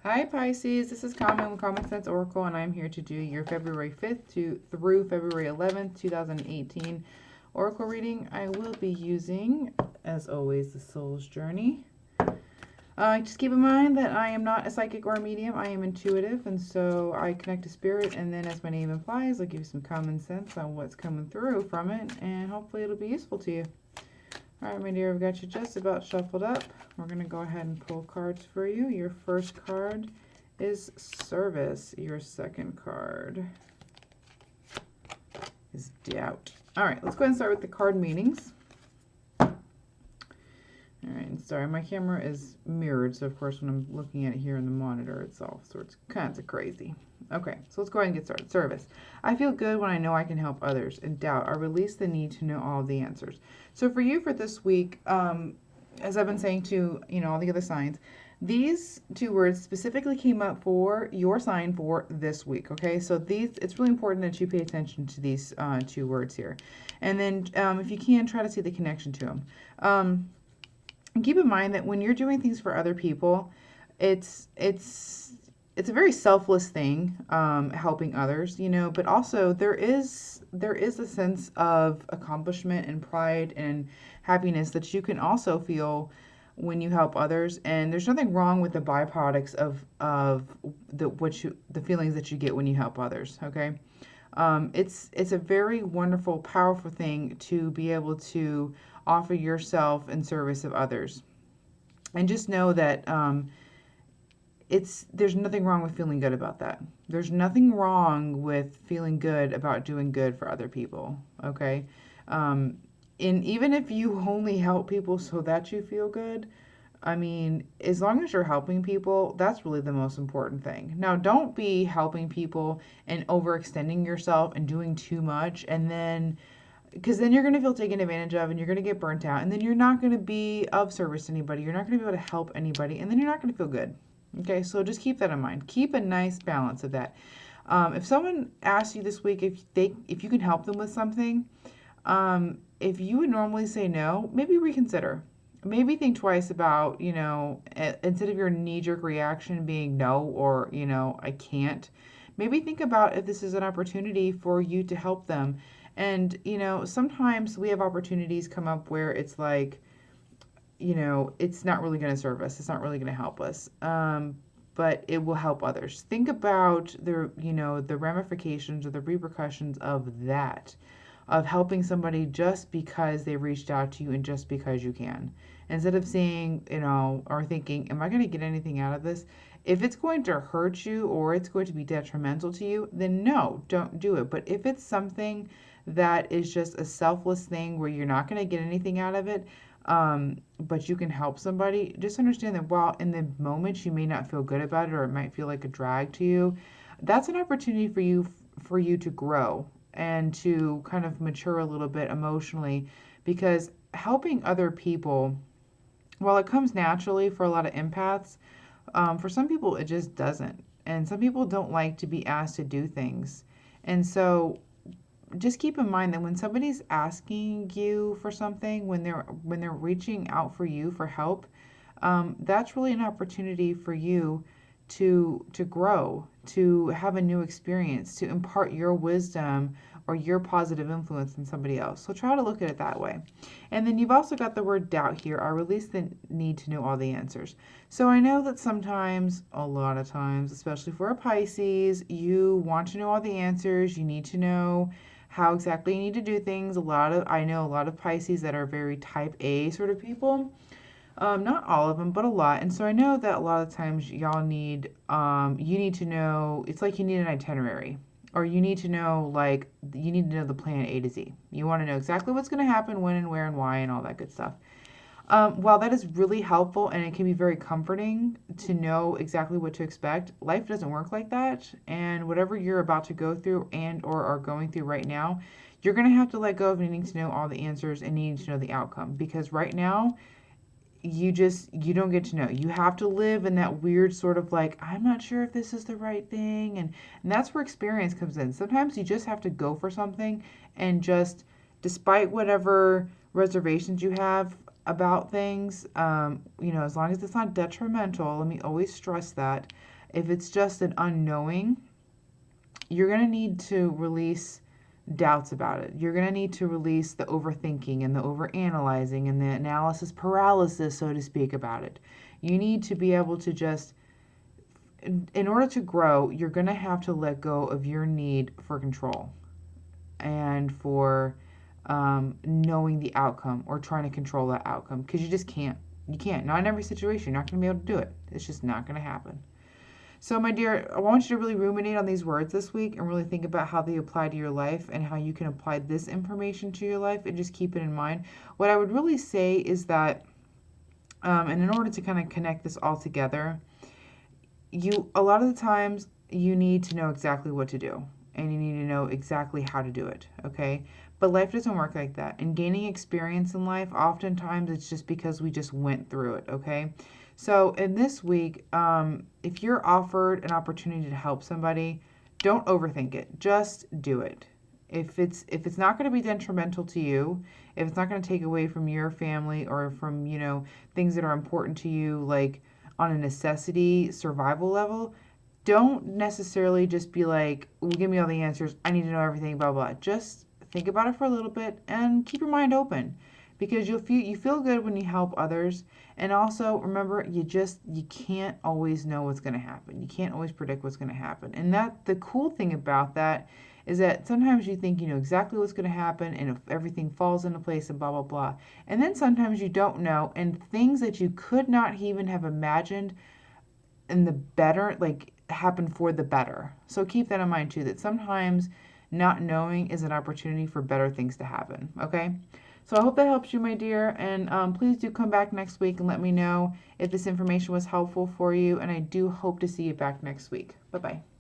Hi Pisces, this is Common with Common Sense Oracle, and I'm here to do your February 5th through February 11th, 2018 Oracle reading. I will be using, as always, the Soul's Journey. Just keep in mind that I am not a psychic or a medium. I am intuitive, and so I connect to spirit, and then as my name implies, I'll give you some common sense on what's coming through from it, and hopefully it'll be useful to you. All right, my dear, I've got you just about shuffled up. We're going to go ahead and pull cards for you. Your first card is Service. Your second card is Doubt. All right, let's go ahead and start with the card meanings. All right, sorry, my camera is mirrored, so of course when I'm looking at it here in the monitor, it's all sorts kinds of crazy. Okay, so let's go ahead and get started. Service. I feel good when I know I can help others. In doubt, I release the need to know all the answers. So for you for this week, as I've been saying to all the other signs, these two words specifically came up for your sign for this week. Okay, so it's really important that you pay attention to these two words here, and then if you can, try to see the connection to them. And keep in mind that when you're doing things for other people, it's a very selfless thing, helping others, but also there is a sense of accomplishment and pride and happiness that you can also feel when you help others. And there's nothing wrong with the byproducts of the feelings that you get when you help others. Okay, it's a very wonderful, powerful thing to be able to offer yourself in service of others, and just know that there's nothing wrong with feeling good about that. There's nothing wrong with feeling good about doing good for other people. Okay, and even if you only help people so that you feel good, I mean, as long as you're helping people, that's really the most important thing. Now, don't be helping people and overextending yourself and doing too much, and then because then you're going to feel taken advantage of and you're going to get burnt out, and then you're not going to be of service to anybody. You're not going to be able to help anybody, and then you're not going to feel good. Okay, so just keep that in mind. Keep a nice balance of that. If someone asks you this week if you can help them with something, if you would normally say no, maybe reconsider. Maybe think twice about, instead of your knee-jerk reaction being no or, I can't, maybe think about if this is an opportunity for you to help them. And, sometimes we have opportunities come up where it's like, it's not really going to serve us. It's not really going to help us. But it will help others. Think about the ramifications or the repercussions of that, of helping somebody just because they reached out to you and just because you can. Instead of saying, or thinking, am I going to get anything out of this? If it's going to hurt you or it's going to be detrimental to you, then no, don't do it. But if it's something that is just a selfless thing where you're not going to get anything out of it, but you can help somebody, just understand that while in the moment you may not feel good about it or it might feel like a drag to you, that's an opportunity for you to grow and to kind of mature a little bit emotionally, because helping other people, while it comes naturally for a lot of empaths, for some people it just doesn't, and some people don't like to be asked to do things. And so just keep in mind that when somebody's asking you for something, when they're reaching out for you for help, that's really an opportunity for you to grow, to have a new experience, to impart your wisdom or your positive influence in somebody else. So try to look at it that way. And then you've also got the word doubt here. I release the need to know all the answers. So I know that sometimes, a lot of times, especially for a Pisces, you want to know all the answers. You need to know how exactly you need to do things. I know a lot of Pisces that are very type A sort of people. Not all of them, but a lot. And so I know that a lot of times y'all need, you need to know, it's like you need an itinerary, or you need to know, the plan A to Z. You want to know exactly what's going to happen, when and where and why and all that good stuff. While that is really helpful and it can be very comforting to know exactly what to expect, life doesn't work like that. And whatever you're about to go through and or are going through right now, you're going to have to let go of needing to know all the answers and needing to know the outcome. Because right now, you don't get to know. You have to live in that weird sort of like, I'm not sure if this is the right thing. And that's where experience comes in. Sometimes you just have to go for something and just, despite whatever reservations you have about things, as long as it's not detrimental, let me always stress that, If it's just an unknowing, you're going to need to release doubts about it. You're going to need to release the overthinking and the overanalyzing and the analysis paralysis, so to speak, about it. You need to be able to just, in order to grow, you're going to have to let go of your need for control and for knowing the outcome or trying to control that outcome, because you just can't. You can't. Not in every situation. You're not going to be able to do it. It's just not going to happen. So, my dear, I want you to really ruminate on these words this week and really think about how they apply to your life and how you can apply this information to your life, and just keep it in mind. What I would really say is that, and in order to kind of connect this all together, a lot of the times you need to know exactly what to do, and you need to know exactly how to do it, okay? But life doesn't work like that. And gaining experience in life, oftentimes it's just because we just went through it, okay? So in this week, if you're offered an opportunity to help somebody, don't overthink it. Just do it. If it's not going to be detrimental to you, if it's not going to take away from your family or from, things that are important to you, like on a necessity survival level, don't necessarily just be like, well, give me all the answers, I need to know everything, blah blah. Just think about it for a little bit and keep your mind open, because you feel good when you help others. And also remember, you can't always know what's going to happen. You can't always predict what's going to happen. And the cool thing about that is that sometimes you think you know exactly what's going to happen and if everything falls into place and blah blah blah. And then sometimes you don't know, and things that you could not even have imagined in the better, like, happen for the better. So keep that in mind too, that sometimes not knowing is an opportunity for better things to happen. Okay? So I hope that helps you, my dear. And please do come back next week and let me know if this information was helpful for you. And I do hope to see you back next week. Bye-bye.